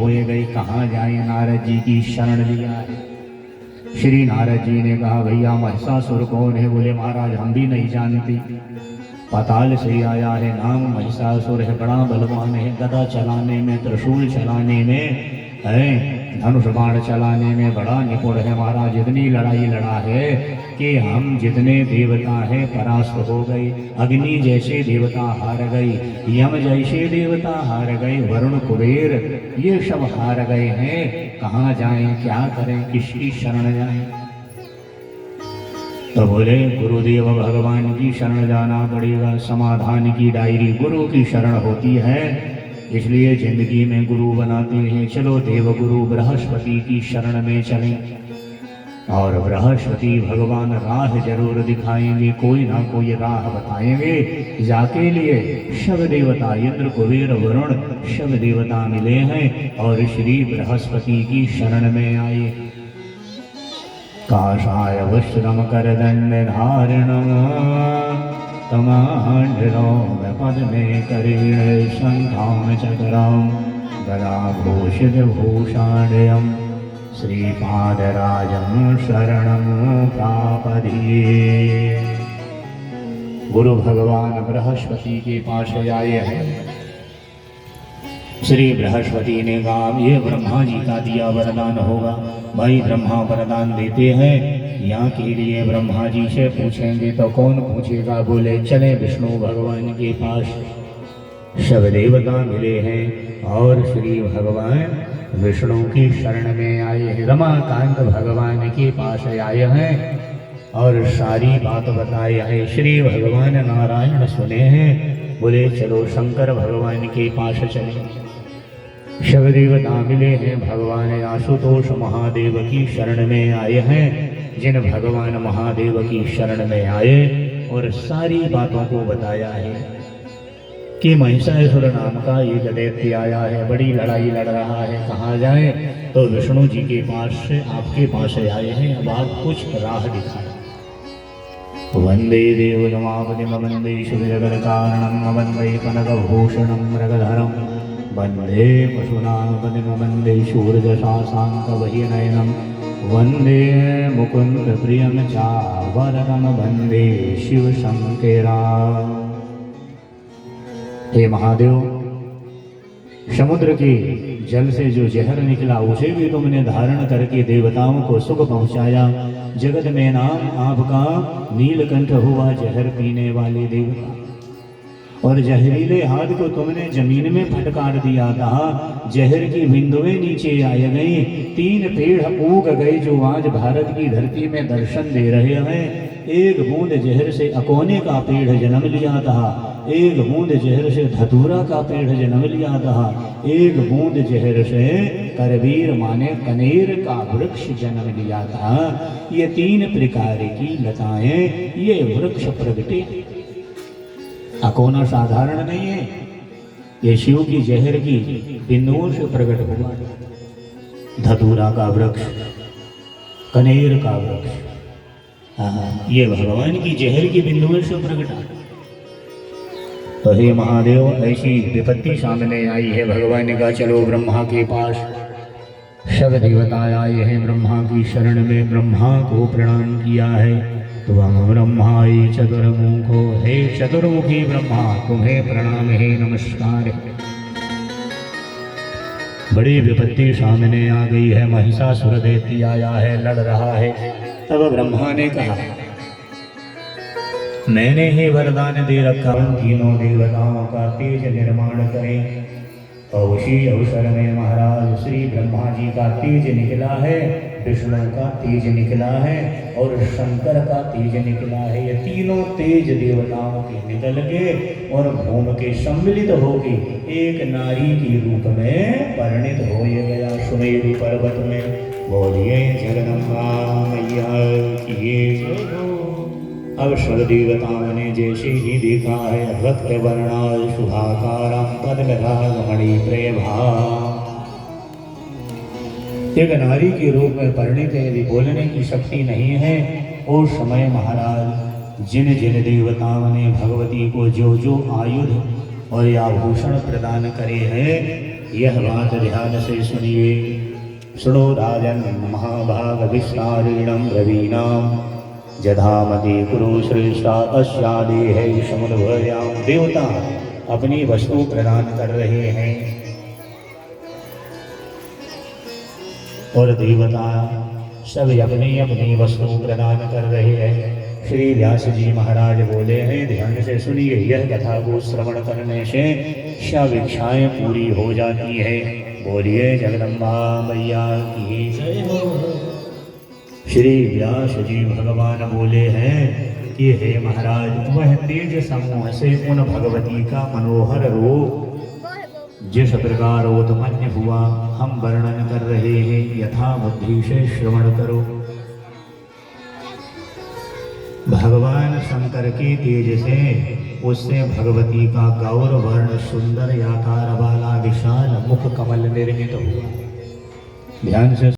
होए गई, कहाँ जाए, नारद जी की शरण लिया है। श्री नारद जी ने कहा भैया महिषासुर कौन है? बोले महाराज हम भी नहीं जानती, पाताल से आया है, नाम महिषासुर है, बड़ा बलवान है, गदा चलाने में, त्रिशूल चलाने में है, धनुष बाण चलाने में बड़ा निपुण है महाराज। इतनी लड़ाई लड़ा है कि हम जितने देवता हैं परास्त हो गए, अग्नि जैसे देवता हार गई, यम जैसे देवता हार गए, वरुण कुबेर ये सब हार गए हैं। कहाँ जाएं, क्या करें, किसकी शरण जाएं? तो बोले गुरुदेव भगवान की शरण जाना पड़ेगा। समाधान की डायरी गुरु की शरण होती है, इसलिए जिंदगी में गुरु बनाते हैं। चलो देवगुरु बृहस्पति की शरण में चलें, और बृहस्पति भगवान राह जरूर दिखाएंगे, कोई ना कोई राह बताएंगे। जाके लिए शव देवता इंद्र कुबेर वरुण शव देवता मिले हैं और श्री बृहस्पति की शरण में आए। काषाय वस्त्रम करदंड धारिणम तमांडलों पद्मे करीण शंखां चक्रं गदाभूषित भूषाण्यं श्रीपादराजं शरणं प्रापद्ये। गुरु भगवान बृहस्पति के पास आए हैं। श्री बृहस्पति ने कहा ये ब्रह्मा जी का दिया वरदान होगा। भाई ब्रह्मा वरदान देते हैं, यहाँ के लिए ब्रह्मा जी से पूछेंगे तो कौन पूछेगा? बोले चले विष्णु भगवान के पास। शव देवता मिले हैं और श्री भगवान विष्णु की शरण में आए हैं, रमाकांत भगवान के पास आए हैं और सारी बात बताई है। श्री भगवान नारायण सुने हैं, बोले चलो शंकर भगवान के पास चले। शव देवता मिले हैं, भगवान आशुतोष महादेव की शरण में आए हैं। जिन भगवान महादेव की शरण में आए और सारी बातों को बताया है कि महिषासुर नाम का एक दैत्य आया है, बड़ी लड़ाई लड़ रहा है, कहाँ जाए? तो विष्णु जी के पास से आपके पास आए हैं, अब आप कुछ राह दिखाएं। वंदे देवदमापतिम वंदे शुभजगत कारणम वंदे कनकभूषणम मृगधरम वंदे पशूनापतिम वंदे शूरदशाशांकवहिनयनम वंदे मुकुंद प्रियम चावरम वंदे शिव शंकरा। हे महादेव, समुद्र के जल से जो जहर निकला उसे भी तुमने धारण करके देवताओं को सुख पहुंचाया। जगत में नाम आपका नीलकंठ हुआ, जहर पीने वाले देवता। और जहरीले हाथ को तुमने जमीन में फटकार दिया था, जहर की बिंदुएं नीचे आ गई, 3 पेड़ उग गए जो आज भारत की धरती में दर्शन दे रहे हैं। एक बूंद जहर से अकोने का पेड़ जन्म लिया था, एक बूंद जहर से धतूरा का पेड़ जन्म लिया था, एक बूंद जहर से करवीर माने कनेर का वृक्ष जन्म लिया था। ये 3 प्रकार की लताएं ये वृक्ष प्रगटे। अकोना साधारण नहीं है, ये शिव की जहर की बिंदुओं से प्रकट हुआ। धतूरा का वृक्ष, कनेर का वृक्ष, ये भगवान की जहर की बिंदुओं से प्रकटा। तो हे महादेव, ऐसी विपत्ति सामने आई है, भगवान ने कहा चलो ब्रह्मा के पास। शव देवता आए हैं ब्रह्मा की शरण में, ब्रह्मा को प्रणाम किया है। त्वं ब्रह्माय चतुर्मुखो, हे चतुर्मुखी ब्रह्मा तुम्हें प्रणाम है, नमस्कार है। बड़ी विपत्ति सामने आ गई है, महिषासुर दैत्य आया है, लड़ रहा है। तब ब्रह्मा ने कहा मैंने ही वरदान दे रखा, तीनों देवताओं का तेज निर्माण करें। और उसी अवसर में महाराज श्री ब्रह्मा जी का तेज निकला है, विष्णु का तेज निकला है और शंकर का तेज निकला है। ये तीनों तेज देवताओं के निकल के और घूम के सम्मिलित होके एक नारी के रूप में परिणित हो गया सुमेरु पर्वत में। बोलिए जगदम्बा मैया की। अब सब देवताओं ने जैसे ही देखा है रक्त वर्णाल शुभाकारम पद्मराग मणि प्रभा, एक नारी के रूप में परिणित है। यदि बोलने की शक्ति नहीं है, उस समय महाराज जिन जिन देवताओं ने भगवती को जो जो आयुध और आभूषण प्रदान करे हैं, यह बात ध्यान से सुनिए। सुनो राजन महाभाग विस्तारिणम रवीणाम जधामति कुरु श्रेष्ठा अस्यादि है समुद्भयाम। देवता अपनी वस्तु प्रदान कर रहे हैं और देवता सब अपनी अपनी वस्तु प्रदान कर रहे हैं। श्री व्यास जी महाराज बोले हैं, ध्यान से सुनिए। यह कथा को श्रवण करने से शाभिक्षाएं पूरी हो जाती है। बोलिए जगदम्बा मैया की जय हो। श्री व्यास जी भगवान बोले हैं कि हे महाराज, वह तेज समूह से उन भगवती का मनोहर रूप जिस प्रकार उत्पन्न हुआ हम वर्णन कर रहे हैं, यथा बुद्धि से श्रवण करो। भगवान शंकर के तेज से उससे भगवती का गौर वर्ण सुंदर आकार वाला विशाल मुख कमल निर्मित हुआ। ध्यान से